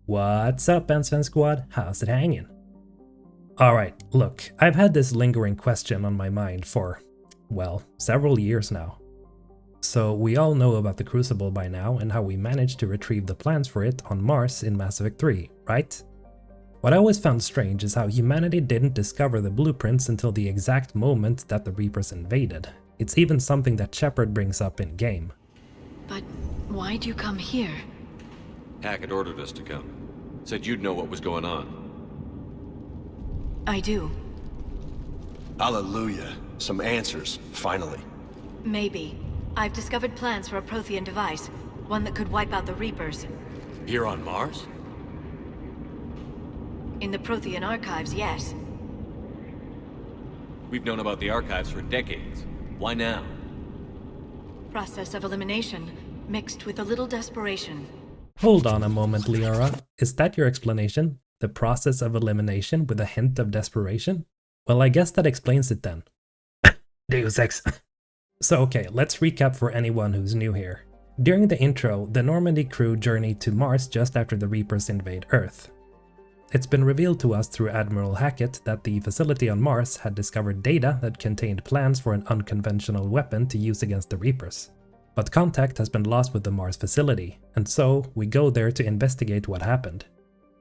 What's up, Sven Squad? How's it hanging? Alright, look, I've had this lingering question on my mind for, well, several years now. So we all know about the Crucible by now and how we managed to retrieve the plans for it on Mars in Mass Effect 3, right? What I always found strange is how humanity didn't discover the blueprints until the exact moment that the Reapers invaded. It's even something that Shepard brings up in-game. But why'd you come here? Hackett ordered us to come. Said you'd know what was going on. I do. Hallelujah. Some answers, finally. Maybe. I've discovered plans for a Prothean device. One that could wipe out the Reapers. Here on Mars? In the Prothean archives, yes. We've known about the archives for decades. Why now? Process of elimination, mixed with a little desperation. Hold on a moment, Liara. Is that your explanation? The process of elimination with a hint of desperation? Well, I guess that explains it then. Deus Ex. So okay, let's recap for anyone who's new here. During the intro, the Normandy crew journeyed to Mars just after the Reapers invade Earth. It's been revealed to us through Admiral Hackett that the facility on Mars had discovered data that contained plans for an unconventional weapon to use against the Reapers. But contact has been lost with the Mars facility, and so we go there to investigate what happened.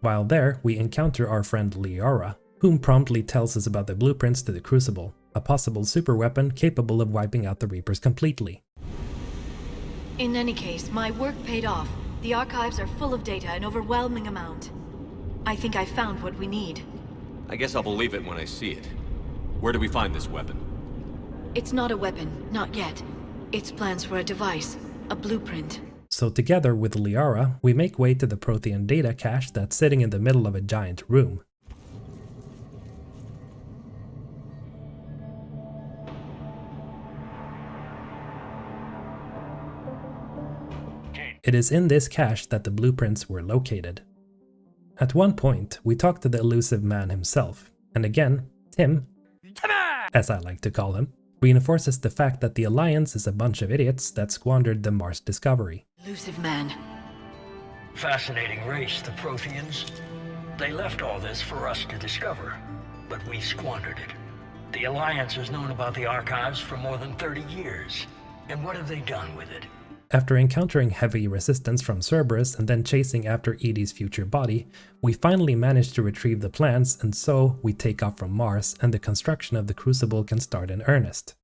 While there, we encounter our friend Liara, whom promptly tells us about the blueprints to the Crucible, a possible superweapon capable of wiping out the Reapers completely. In any case, my work paid off. The archives are full of data, an overwhelming amount. I think I found what we need. I guess I'll believe it when I see it. Where do we find this weapon? It's not a weapon, not yet. It's plans for a device, a blueprint. So together with Liara, we make way to the Prothean data cache that's sitting in the middle of a giant room. It is in this cache that the blueprints were located. At one point, we talk to the elusive man himself, and again, Tim, as I like to call him, reinforces the fact that the Alliance is a bunch of idiots that squandered the Mars discovery. Elusive man. Fascinating race, the Protheans. They left all this for us to discover, but we squandered it. The Alliance has known about the archives for more than 30 years, and what have they done with it? After encountering heavy resistance from Cerberus and then chasing after Edie's future body, we finally manage to retrieve the plans, and so we take off from Mars and the construction of the Crucible can start in earnest.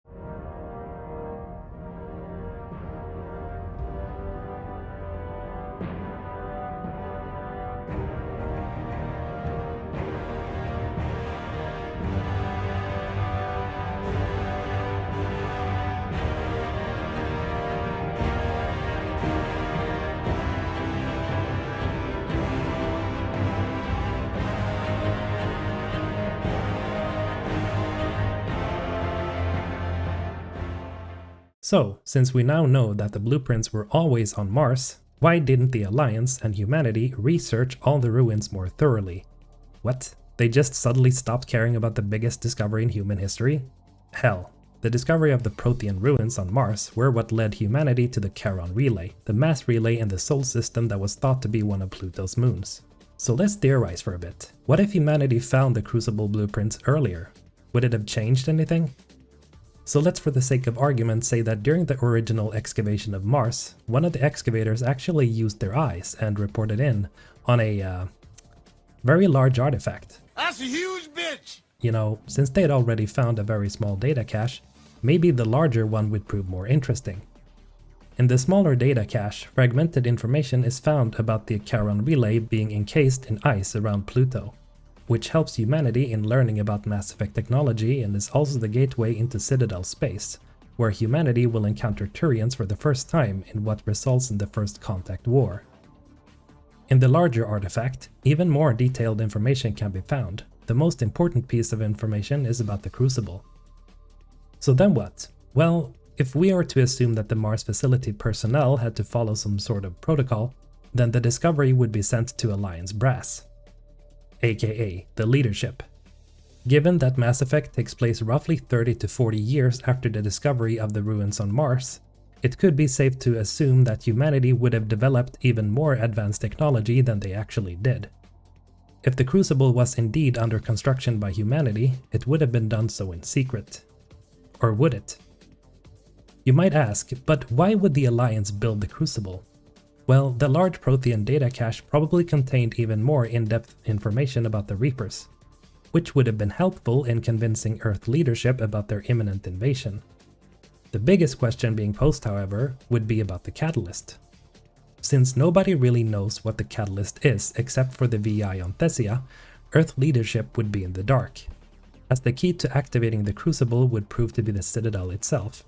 So, since we now know that the blueprints were always on Mars, why didn't the Alliance and humanity research all the ruins more thoroughly? What? They just suddenly stopped caring about the biggest discovery in human history? Hell, the discovery of the Prothean ruins on Mars were what led humanity to the Charon Relay, the mass relay in the Sol system that was thought to be one of Pluto's moons. So let's theorize for a bit. What if humanity found the Crucible blueprints earlier? Would it have changed anything? So let's, for the sake of argument, say that during the original excavation of Mars, one of the excavators actually used their eyes and reported in on a very large artifact. That's a huge bitch! You know, since they had already found a very small data cache, maybe the larger one would prove more interesting. In the smaller data cache, fragmented information is found about the Charon Relay being encased in ice around Pluto, which helps humanity in learning about Mass Effect technology and is also the gateway into Citadel space, where humanity will encounter Turians for the first time in what results in the First Contact War. In the larger artifact, even more detailed information can be found. The most important piece of information is about the Crucible. So then what? Well, if we are to assume that the Mars facility personnel had to follow some sort of protocol, then the discovery would be sent to Alliance Brass, aka the leadership. Given that Mass Effect takes place roughly 30 to 40 years after the discovery of the ruins on Mars, it could be safe to assume that humanity would have developed even more advanced technology than they actually did. If the Crucible was indeed under construction by humanity, it would have been done so in secret. Or would it? You might ask, but why would the Alliance build the Crucible? Well, the large Prothean data cache probably contained even more in-depth information about the Reapers, which would have been helpful in convincing Earth leadership about their imminent invasion. The biggest question being posed, however, would be about the catalyst. Since nobody really knows what the catalyst is except for the VI on Thessia, Earth leadership would be in the dark, as the key to activating the Crucible would prove to be the Citadel itself.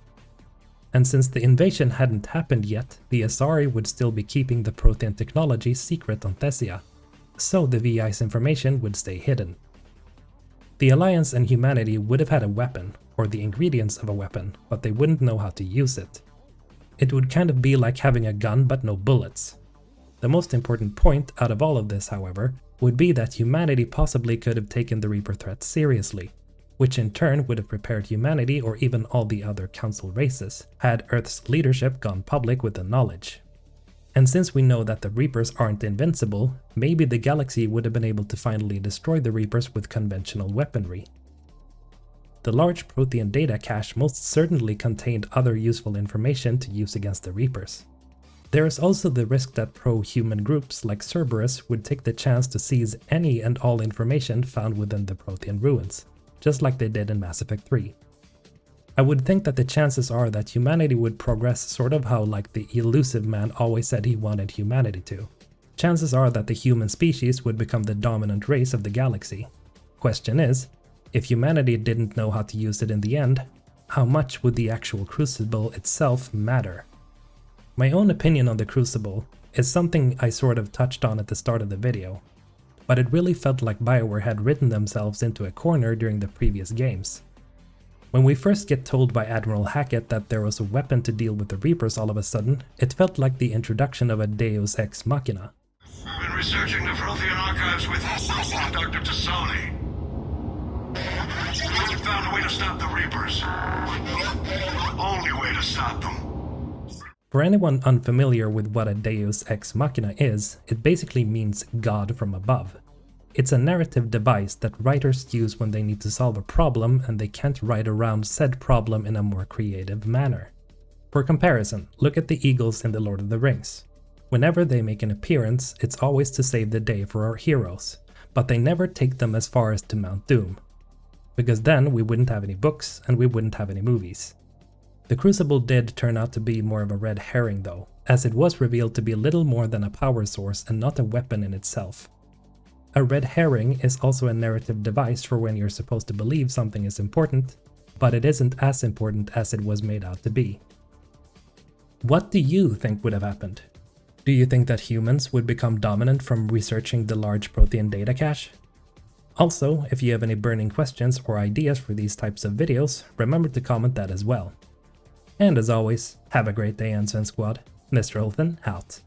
And since the invasion hadn't happened yet, the Asari would still be keeping the Prothean technology secret on Thessia, so the VI's information would stay hidden. The Alliance and humanity would have had a weapon, or the ingredients of a weapon, but they wouldn't know how to use it. It would kind of be like having a gun but no bullets. The most important point out of all of this, however, would be that humanity possibly could have taken the Reaper threat seriously, which in turn would have prepared humanity or even all the other Council races, had Earth's leadership gone public with the knowledge. And since we know that the Reapers aren't invincible, maybe the galaxy would have been able to finally destroy the Reapers with conventional weaponry. The large Prothean data cache most certainly contained other useful information to use against the Reapers. There is also the risk that pro-human groups like Cerberus would take the chance to seize any and all information found within the Prothean ruins, just like they did in Mass Effect 3. I would think that the chances are that humanity would progress sort of how like the elusive man always said he wanted humanity to. Chances are that the human species would become the dominant race of the galaxy. Question is, if humanity didn't know how to use it in the end, how much would the actual Crucible itself matter? My own opinion on the Crucible is something I sort of touched on at the start of the video, but it really felt like BioWare had written themselves into a corner during the previous games. When we first get told by Admiral Hackett that there was a weapon to deal with the Reapers all of a sudden, it felt like the introduction of a Deus Ex Machina. I've been researching the Prothean archives with Dr. Tassoni. We've found a way to stop the Reapers. Only way to stop them. For anyone unfamiliar with what a Deus Ex Machina is, it basically means God from above. It's a narrative device that writers use when they need to solve a problem and they can't write around said problem in a more creative manner. For comparison, look at the eagles in The Lord of the Rings. Whenever they make an appearance, it's always to save the day for our heroes, but they never take them as far as to Mount Doom, because then we wouldn't have any books and we wouldn't have any movies. The Crucible did turn out to be more of a red herring though, as it was revealed to be little more than a power source and not a weapon in itself. A red herring is also a narrative device for when you're supposed to believe something is important, but it isn't as important as it was made out to be. What do you think would have happened? Do you think that humans would become dominant from researching the large Prothean data cache? Also, if you have any burning questions or ideas for these types of videos, remember to comment that as well. And as always, have a great day, Ensign Squad. Mr. Olthen out.